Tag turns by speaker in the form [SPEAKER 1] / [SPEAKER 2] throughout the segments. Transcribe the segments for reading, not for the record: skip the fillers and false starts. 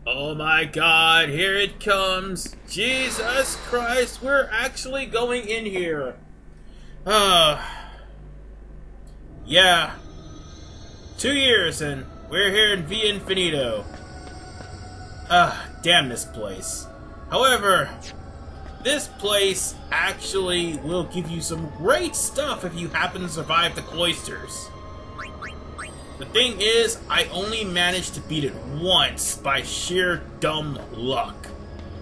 [SPEAKER 1] Oh my god, here it comes. Jesus Christ, we're actually going in here. Yeah. 2 years and we're here in Via Infinito. Damn this place. However, this place actually will give you some great stuff if you happen to survive the Cloisters. The thing is, I only managed to beat it once by sheer dumb luck.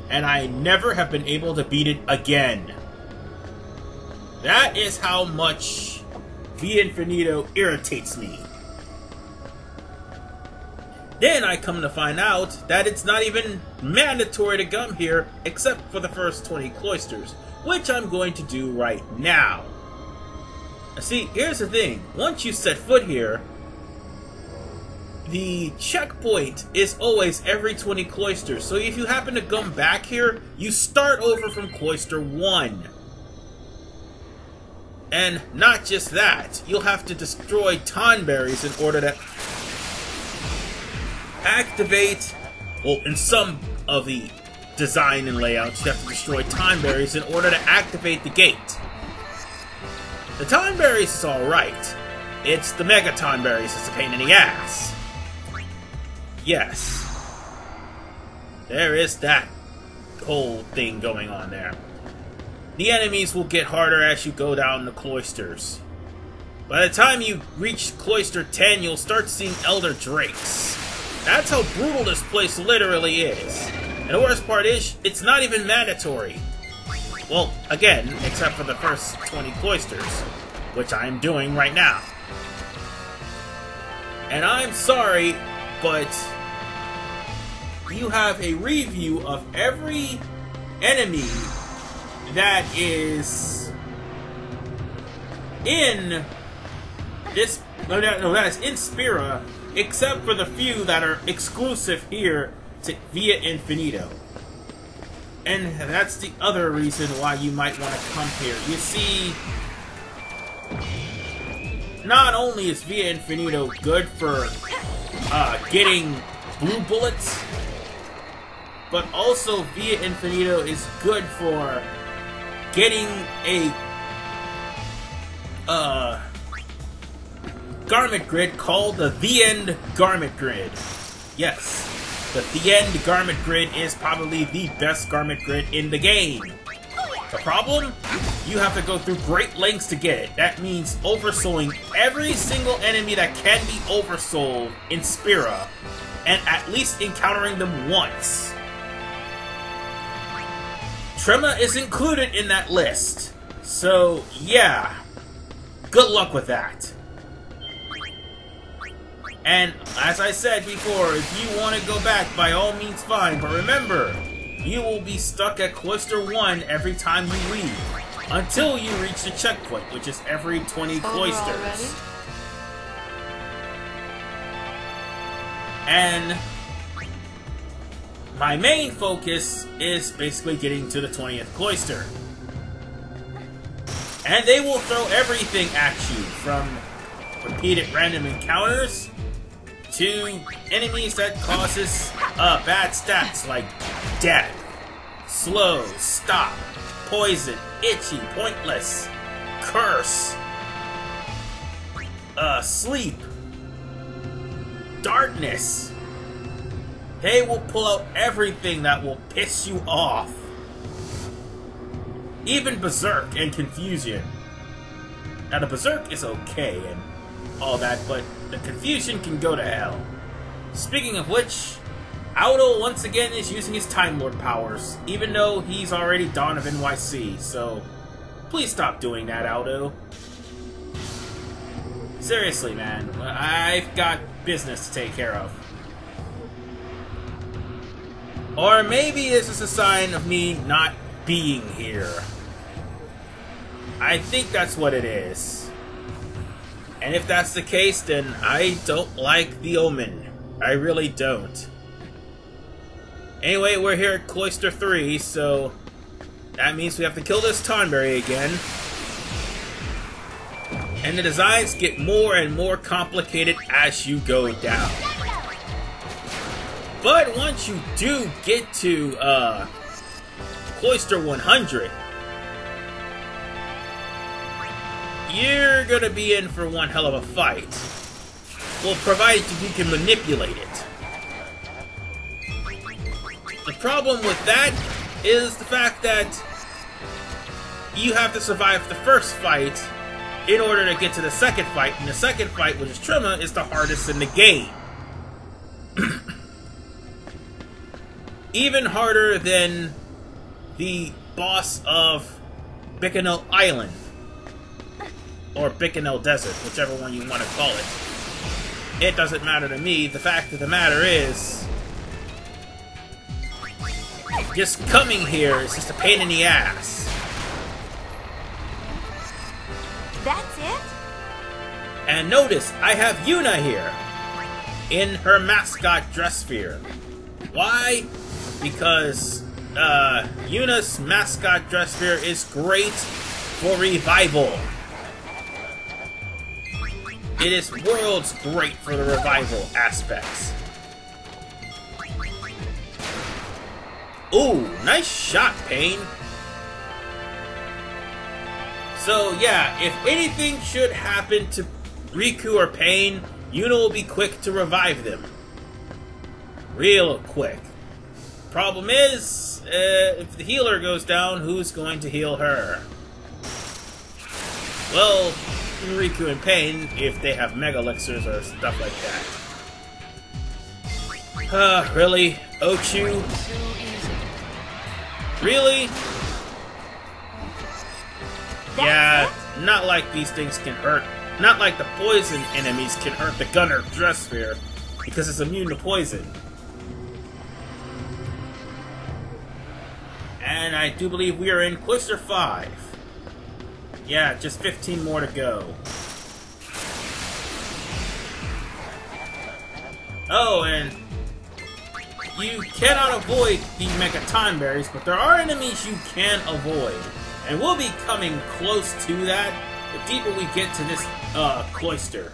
[SPEAKER 1] And I never have been able to beat it again. That is how much Via Infinito irritates me. Then I come to find out that it's not even mandatory to come here except for the first 20 Cloisters, which I'm going to do right now. See, here's the thing. Once you set foot here, the checkpoint is always every 20 Cloisters, so if you happen to come back here, you start over from Cloister 1. And not just that, you'll have to destroy Tonberries in order to activate, well, in some of the design and layouts, you have to destroy Tonberries in order to activate the gate. The Tonberries is alright. It's the Mega Tonberries that's a pain in the ass. Yes. There is that whole thing going on there. The enemies will get harder as you go down the Cloisters. By the time you reach Cloister 10, you'll start seeing Elder Drakes. That's how brutal this place literally is. And the worst part is, it's not even mandatory. Well, again, except for the first 20 Cloisters, which I am doing right now. And I'm sorry, but you have a review of every enemy that is in this, no, that is in Spira, except for the few that are exclusive here to Via Infinito. And that's the other reason why you might want to come here. You see, not only is Via Infinito good for getting blue bullets, but also Via Infinito is good for getting a garment grid called the The End Garment Grid. Yes, the The End Garment Grid is probably the best garment grid in the game. The problem? You have to go through great lengths to get it. That means oversouling every single enemy that can be oversouled in Spira, and at least encountering them once. Trema is included in that list. So, yeah. Good luck with that. And, as I said before, if you want to go back, by all means fine. But remember, you will be stuck at Cloister 1 every time you leave. Until you reach the checkpoint, which is every 20 Cloisters. And my main focus is basically getting to the 20th Cloister. And they will throw everything at you, from repeated random encounters to enemies that causes bad stats like death, slow, stop, poison, itchy, pointless, curse, sleep, darkness. They will pull out everything that will piss you off. Even Berserk and Confusion. Now the Berserk is okay and all that, but the Confusion can go to hell. Speaking of which, Auto once again is using his Time Lord powers, even though he's already Dawn of NYC, so please stop doing that, Auto. Seriously, man, I've got business to take care of. Or maybe this is a sign of me not being here. I think that's what it is. And if that's the case, then I don't like the omen. I really don't. Anyway, we're here at Cloister 3, so that means we have to kill this Tonberry again. And the designs get more and more complicated as you go down. But once you do get to Cloister 100, you're gonna be in for one hell of a fight. Well, provided you can manipulate it. The problem with that is the fact that you have to survive the first fight in order to get to the second fight, and the second fight, which is Trima, is the hardest in the game. Even harder than the boss of Bikanel Island. Or Bikanel Desert, whichever one you want to call it. It doesn't matter to me. The fact of the matter is, just coming here is just a pain in the ass.
[SPEAKER 2] That's it?
[SPEAKER 1] And notice, I have Yuna here in her mascot dress sphere. Why? Because Yuna's mascot dress sphere is great for revival. It is worlds great for the revival aspects. Ooh, nice shot, Pain. So yeah, if anything should happen to Riku or Pain, Yuna will be quick to revive them. Real quick. Problem is, if the healer goes down, who's going to heal her? Well, Riku and Pain, if they have Mega Elixirs or stuff like that. Really? Ochu? Really? Yeah, not like these things can hurt. Not like the poison enemies can hurt the Gunner dress sphere, because it's immune to poison. And I do believe we are in Cloister 5. Yeah, just 15 more to go. Oh, and you cannot avoid the Mega Time Berries, but there are enemies you can avoid. And we'll be coming close to that the deeper we get to this cloister.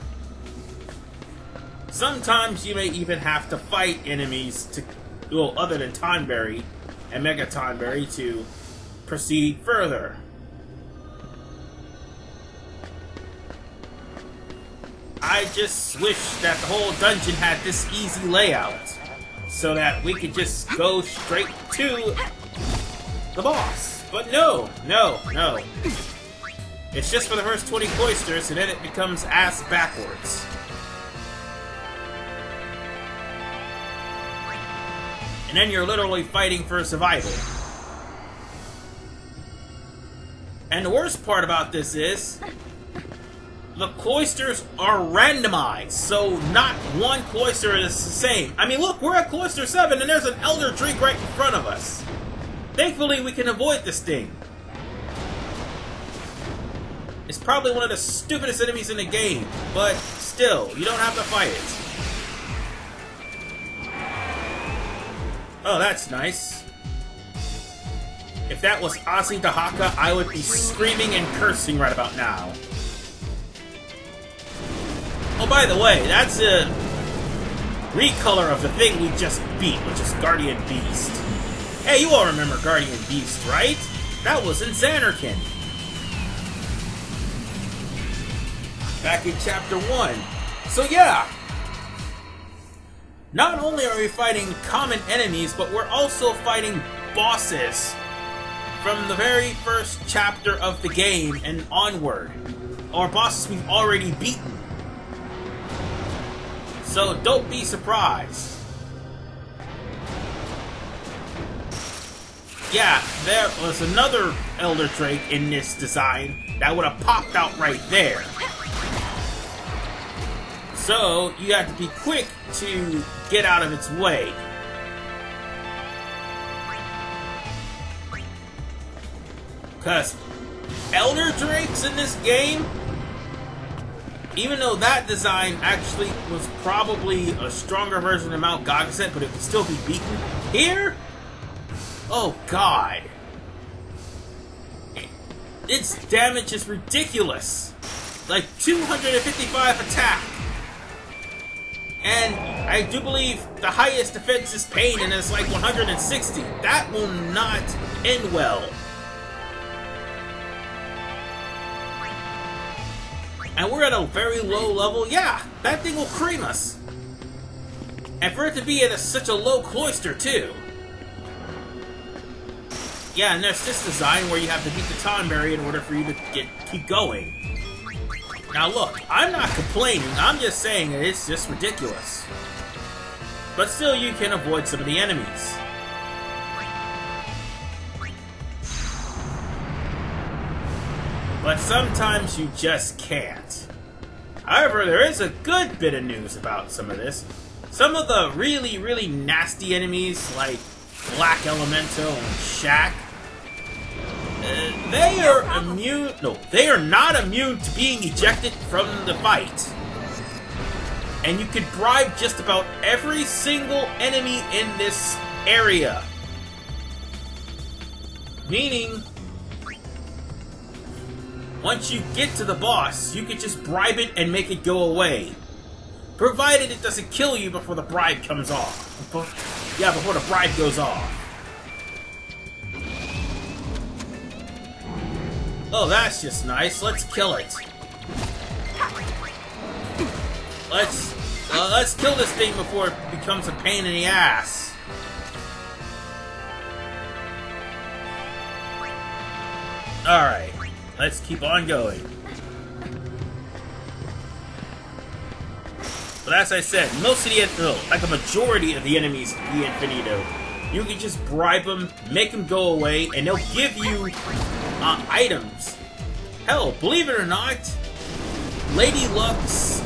[SPEAKER 1] Sometimes you may even have to fight enemies to, well, other than Time Berry and Mega Time Berry to proceed further. I just wish that the whole dungeon had this easy layout, so that we could just go straight to the boss. But no, no, no. It's just for the first 20 cloisters, and then it becomes ass backwards. And then you're literally fighting for survival. And the worst part about this is, the cloisters are randomized, so not one cloister is the same. I mean, look, we're at Cloister 7, and there's an Elder Drake right in front of us. Thankfully, we can avoid this thing. It's probably one of the stupidest enemies in the game, but still, you don't have to fight it. Oh, that's nice. If that was Asi Dahaka, I would be screaming and cursing right about now. Oh, by the way, that's a recolor of the thing we just beat, which is Guardian Beast. Hey, you all remember Guardian Beast, right? That was in Xanarkand. Back in Chapter 1. So yeah, not only are we fighting common enemies, but we're also fighting bosses from the very first chapter of the game and onward. Or bosses we've already beaten. So don't be surprised. Yeah, there was another Elder Drake in this design that would have popped out right there. So you have to be quick to get out of its way. Because Elder Drakes in this game, even though that design actually was probably a stronger version of Mount Gagaset, but it could still be beaten, here, oh god. Its damage is ridiculous. Like 255 attack. And I do believe the highest defense is pain, and it's like 160. That will not end well. And we're at a very low level. Yeah, that thing will cream us. And for it to be at such a low cloister, too. Yeah, and there's this design where you have to beat the time barrier in order for you to keep going. Now look, I'm not complaining, I'm just saying that it's just ridiculous. But still, you can avoid some of the enemies. But sometimes you just can't. However, there is a good bit of news about some of this. Some of the really, really nasty enemies, like Black Elemental and Shaq, they are immune. No, they are not immune to being ejected from the fight. And you can bribe just about every single enemy in this area. Meaning, once you get to the boss, you can just bribe it and make it go away. Provided it doesn't kill you before the bribe comes off. Before the bribe goes off. Oh, that's just nice. Let's kill it. Let's kill this thing before it becomes a pain in the ass. Alright, let's keep on going. But as I said, most of the, like a majority of the enemies in Via Infinito, you can just bribe them, make them go away, and they'll give you items. Hell, believe it or not, Lady Luck's,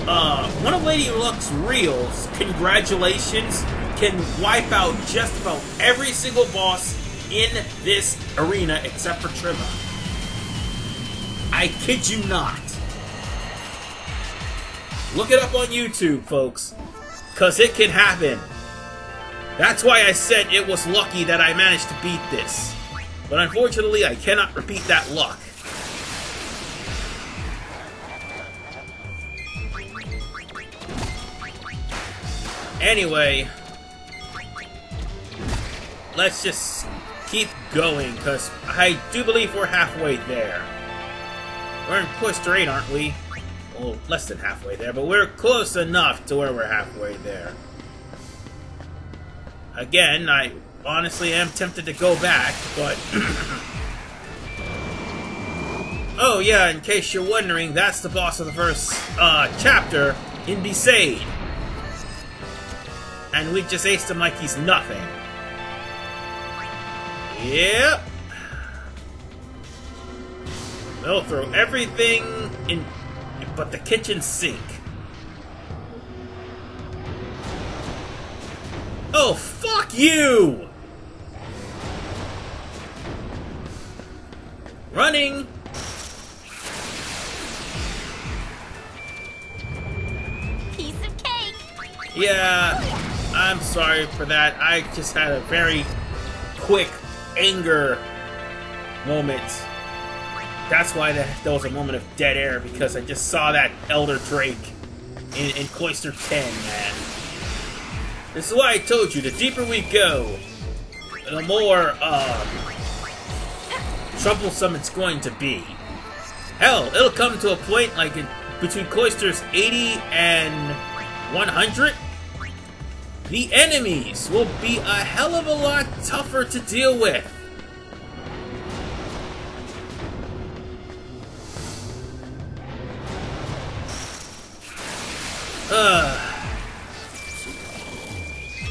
[SPEAKER 1] one of Lady Luck's reels, congratulations, can wipe out just about every single boss in this arena except for Trimmer. I kid you not. Look it up on YouTube, folks, because it can happen. That's why I said it was lucky that I managed to beat this. But unfortunately, I cannot repeat that luck. Anyway, let's just keep going, because I do believe we're halfway there. We're in Cloister 8, aren't we? Well, less than halfway there, but we're close enough to where we're halfway there. Again, I honestly am tempted to go back, but... Oh yeah, in case you're wondering, that's the boss of the first chapter in Besaid. And we just aced him like he's nothing. Yep. They'll throw everything in but the kitchen sink. Oh, fuck you! Running!
[SPEAKER 2] Piece of cake!
[SPEAKER 1] Yeah, I'm sorry for that. I just had a very quick anger moment. That's why there was a moment of dead air, because I just saw that Elder Drake in Cloister 10, man. This is why I told you, the deeper we go, the more troublesome it's going to be. Hell, it'll come to a point like between Cloisters 80 and 100, the enemies will be a hell of a lot tougher to deal with.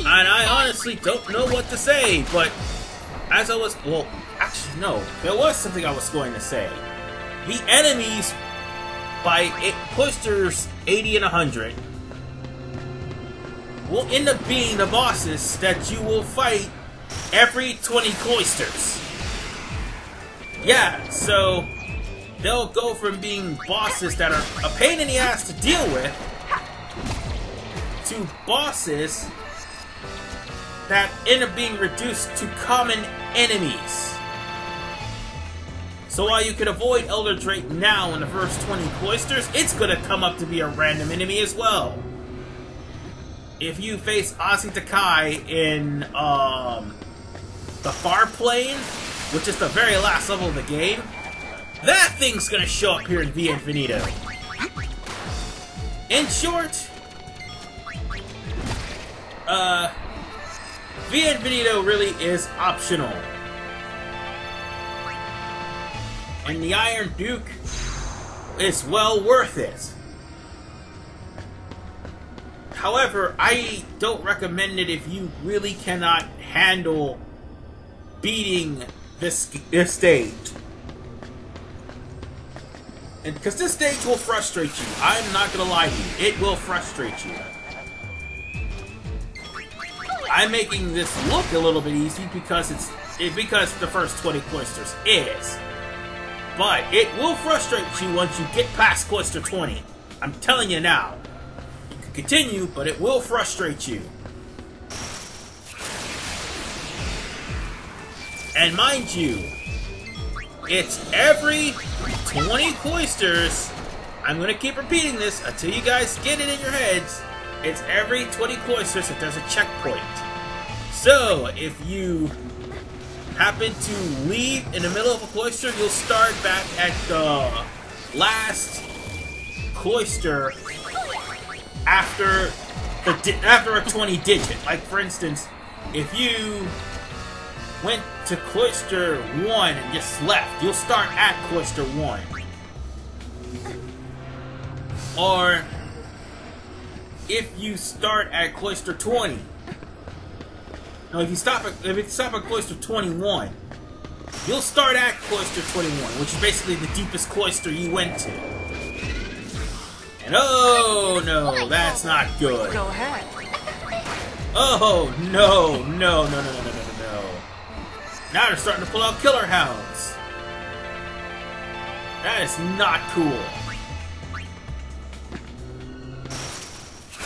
[SPEAKER 1] And I honestly don't know what to say, but as I was... Well, actually, no. There was something I was going to say. The enemies by Cloisters 80 and 100 will end up being the bosses that you will fight every 20 Cloisters. Yeah, so they'll go from being bosses that are a pain in the ass to deal with to bosses that end up being reduced to common enemies. So while you can avoid Elder Drake now in the first 20 Cloisters, it's gonna come up to be a random enemy as well. if you face Ozzy Takai in the far plane, which is the very last level of the game, that thing's gonna show up here in Via Infinito. In short, Via Infinito really is optional. And the Iron Duke is well worth it. However, I don't recommend it if you really cannot handle beating this stage. And because this stage will frustrate you. I'm not gonna lie to you. It will frustrate you. I'm making this look a little bit easy because because the first 20 Cloisters is. But it will frustrate you once you get past Cloister 20. I'm telling you now. You can continue, but it will frustrate you. And mind you, it's every 20 Cloisters. I'm going to keep repeating this until you guys get it in your heads. It's every 20 Cloisters that there's a checkpoint. So, if you happen to leave in the middle of a cloister, you'll start back at the last cloister after a 20 digit. Like, for instance, if you went to Cloister 1 and just left, you'll start at Cloister 1. Or if you start at Cloister 20. No, if you stop at Cloister 21, you'll start at Cloister 21, which is basically the deepest cloister you went to. And oh no, that's not good.
[SPEAKER 2] Go ahead.
[SPEAKER 1] Oh no, no, no, no, no, no, no, no. Now they're starting to pull out killer hounds. That is not cool.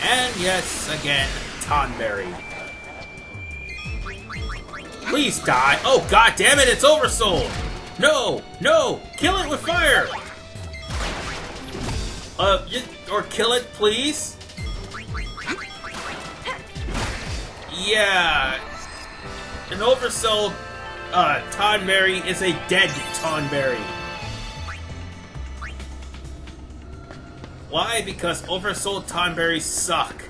[SPEAKER 1] And yes, again, Tonberry. Please die. Oh, god damn it, it's oversold. No, no, kill it with fire. Or kill it, please. Yeah. An oversold Tonberry is a dead Tonberry. Why? Because oversold Tonberries suck.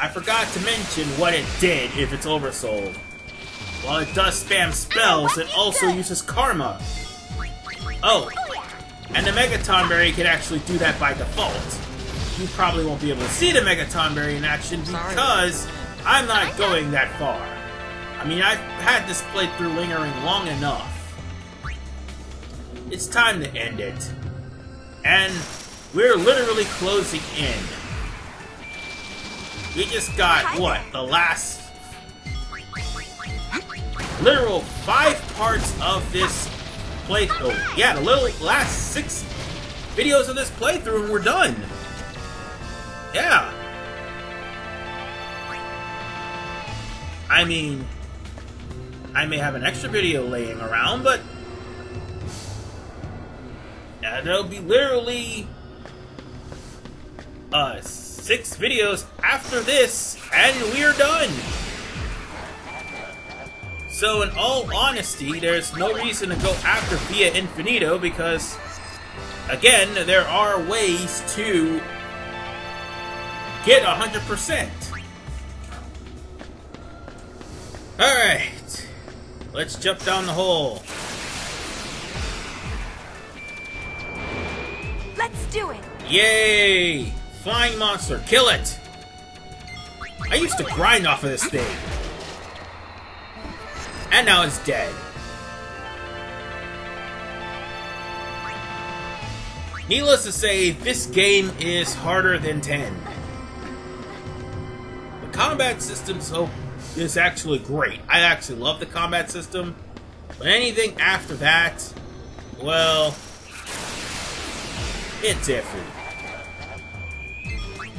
[SPEAKER 1] I forgot to mention what it did if it's oversold. While it does spam spells, it also uses karma. Oh, and the Mega Tonberry can actually do that by default. You probably won't be able to see the Mega Tonberry in action because I'm not going that far. I mean, I've had this playthrough lingering long enough. It's time to end it. And we're literally closing in. We just got, what, the last literal 5 parts of this playthrough. Yeah, the last 6 videos of this playthrough and we're done. Yeah. I mean, I may have an extra video laying around, but there'll be literally 6 videos after this, and we're done! So in all honesty, there's no reason to go after Via Infinito because, again, there are ways to get 100%. Alright, let's jump down the hole.
[SPEAKER 2] Let's do it!
[SPEAKER 1] Yay! Flying monster, kill it! I used to grind off of this thing. And now it's dead. Needless to say, this game is harder than 10. The combat system is actually great. I actually love the combat system. But anything after that, well, it's iffy.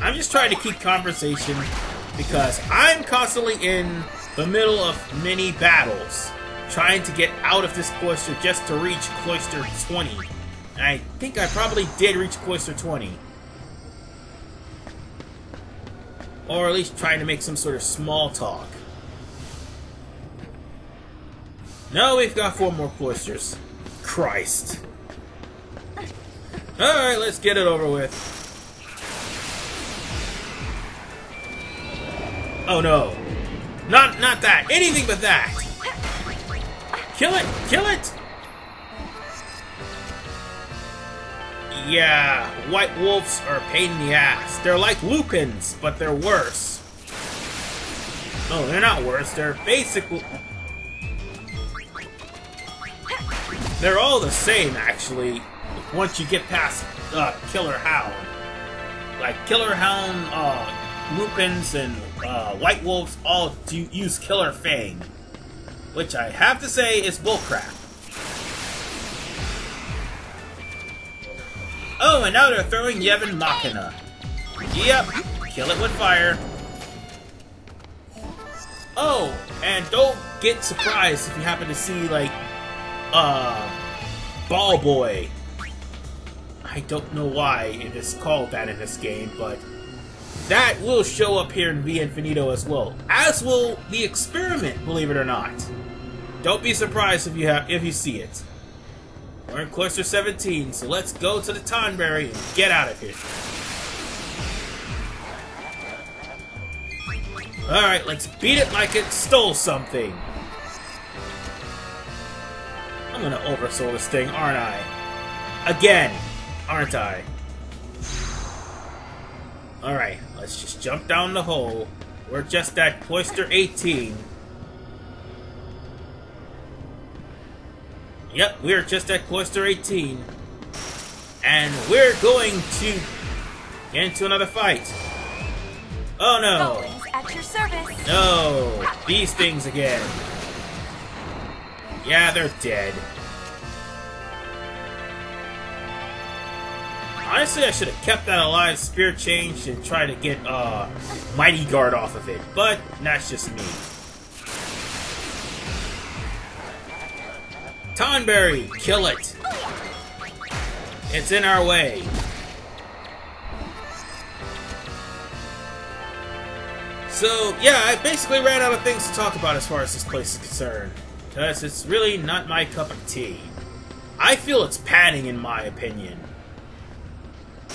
[SPEAKER 1] I'm just trying to keep conversation because I'm constantly in the middle of many battles trying to get out of this cloister just to reach Cloister 20. And I think I probably did reach Cloister 20. Or at least trying to make some sort of small talk. No, we've got 4 more cloisters. Christ. Alright, let's get it over with. Oh no. Not that. Anything but that. Kill it! Kill it! Yeah, white wolves are a pain in the ass. They're like lupins, but they're worse. No, they're not worse. They're basically... They're all the same, actually, once you get past Killer Hound. Like, Killer Hound, lupins, and white wolves all do use Killer Fang. Which I have to say is bullcrap. Oh, and now they're throwing Yevon Machina. Yep, kill it with fire. Oh, and don't get surprised if you happen to see, like, Ball Boy. I don't know why it is called that in this game, but that will show up here in Via Infinito as well. As will the experiment, believe it or not. Don't be surprised if you see it. We're in Cloister 17, so let's go to the Tonberry and get out of here. Alright, let's beat it like it stole something. I'm gonna oversoul this thing, aren't I? Again, aren't I? Alright, let's just jump down the hole. We're just at Cloister 18. Yep, we're just at Cloister 18. And we're going to get into another fight. Oh no!
[SPEAKER 2] Always at your service.
[SPEAKER 1] No! These things again. Yeah, they're dead. Honestly, I should have kept that alive spear change and tried to get Mighty Guard off of it, but that's just me. Tonberry, kill it! It's in our way. So, yeah, I basically ran out of things to talk about as far as this place is concerned. Because it's really not my cup of tea. I feel it's padding, in my opinion.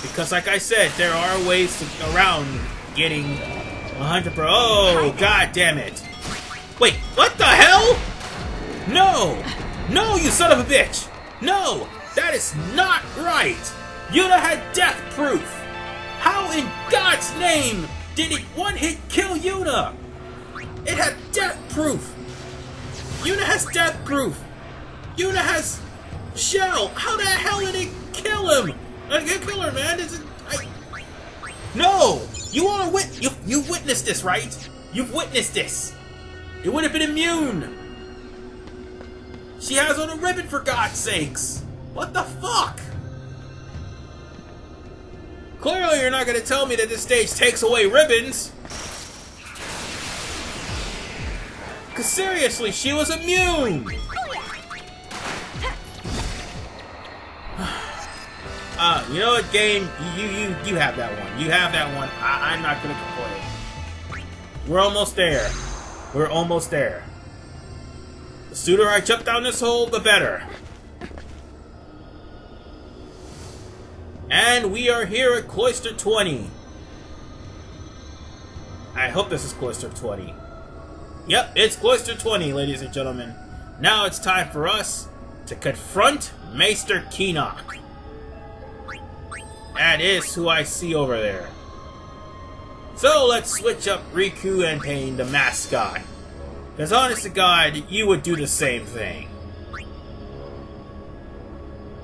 [SPEAKER 1] Because, like I said, there are ways around getting 100 pro. Oh, god damn it. Wait, what the hell? No! No, you son of a bitch! No! That is not right! Yuna had death proof! How in God's name did it one-hit kill Yuna? It had death proof! Yuna has death proof! Yuna has shell! How the hell did it kill him? I can't kill her, man! No! You wanna you've witnessed this, right? You've witnessed this! It would have been immune! She has on a ribbon, for God's sakes! What the fuck? Clearly you're not gonna tell me that this stage takes away ribbons! Cause seriously, she was immune! You know what, game? You have that one. You have that one. I'm not gonna complain. We're almost there. We're almost there. The sooner I jump down this hole, the better. And we are here at Cloister 20. I hope this is Cloister 20. Yep, it's Cloister 20, ladies and gentlemen. Now it's time for us to confront Maester Keenock. That is who I see over there. So let's switch up Riku and Pain, the mascot. Because honest to God, you would do the same thing.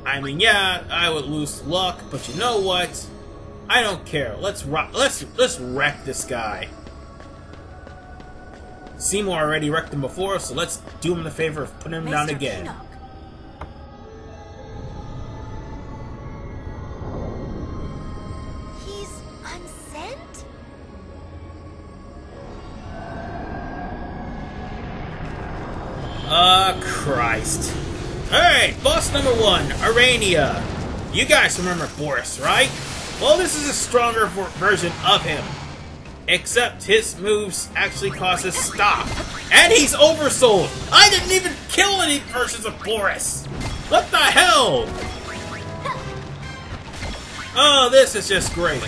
[SPEAKER 1] I mean, yeah, I would lose luck, but you know what? I don't care. Let's wreck this guy. Seymour already wrecked him before, so let's do him the favor of putting him down again.
[SPEAKER 2] Keenock. He's unsent?
[SPEAKER 1] Christ. Alright, boss number 1, Arania. You guys remember Boris, right? Well, this is a stronger version of him. Except his moves actually cause his stop. And he's oversold! I didn't even kill any versions of Boris! What the hell? Oh, this is just great.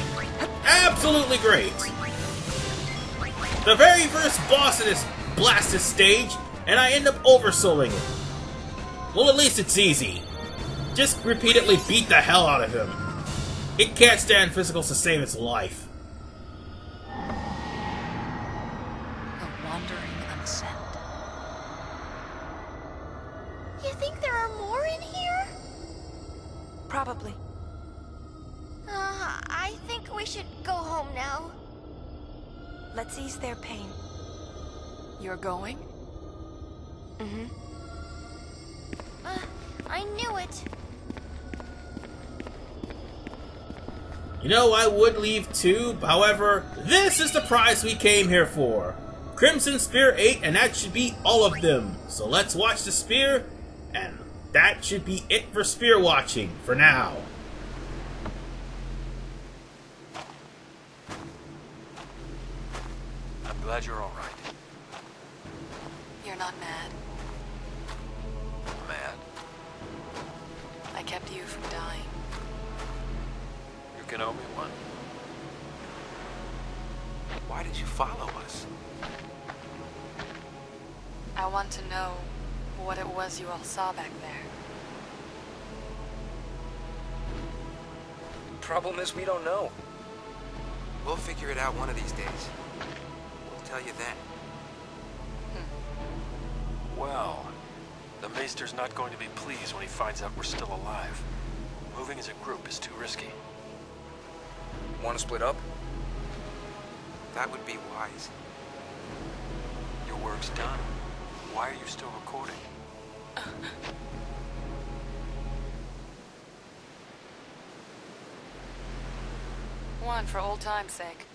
[SPEAKER 1] Absolutely great. The very first boss of this blasted stage, and I end up oversouling it. Well, at least it's easy. Just repeatedly beat the hell out of him. It can't stand physicals to save its life.
[SPEAKER 2] A wandering unsent. You think there are more in here?
[SPEAKER 3] Probably.
[SPEAKER 2] I think we should go home now.
[SPEAKER 3] Let's ease their pain. You're going? Mm-hmm.
[SPEAKER 2] I knew it.
[SPEAKER 1] You know, I would leave too, however, this is the prize we came here for. Crimson Spear 8, and that should be all of them. So let's watch the spear, and that should be it for spear watching, for now.
[SPEAKER 4] I'm glad you're alright.
[SPEAKER 3] You're not mad.
[SPEAKER 4] Mad?
[SPEAKER 3] I kept you from dying.
[SPEAKER 4] You can owe me one. Why did you follow us?
[SPEAKER 3] I want to know what it was you all saw back there.
[SPEAKER 5] Problem is, we don't know. We'll figure it out one of these days. We'll tell you then.
[SPEAKER 4] Well, the Maester's not going to be pleased when he finds out we're still alive. Moving as a group is too risky.
[SPEAKER 5] Want to split up? That would be wise.
[SPEAKER 4] Your work's done. Why are you still recording?
[SPEAKER 3] One for old time's sake.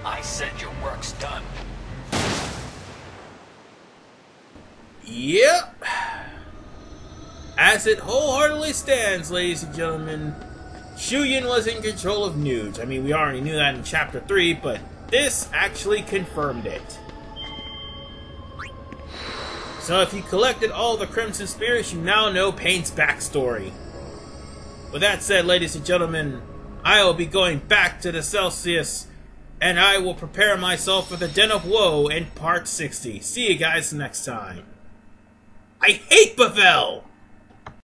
[SPEAKER 5] I said your work's done.
[SPEAKER 1] Yep. As it wholeheartedly stands, ladies and gentlemen, Shuyin was in control of Nuge. I mean, we already knew that in Chapter 3, but this actually confirmed it. So if you collected all the Crimson Spears, you now know Pain's backstory. With that said, ladies and gentlemen, I will be going back to the Celsius, and I will prepare myself for the Den of Woe in Part 60. See you guys next time. I hate Bevelle!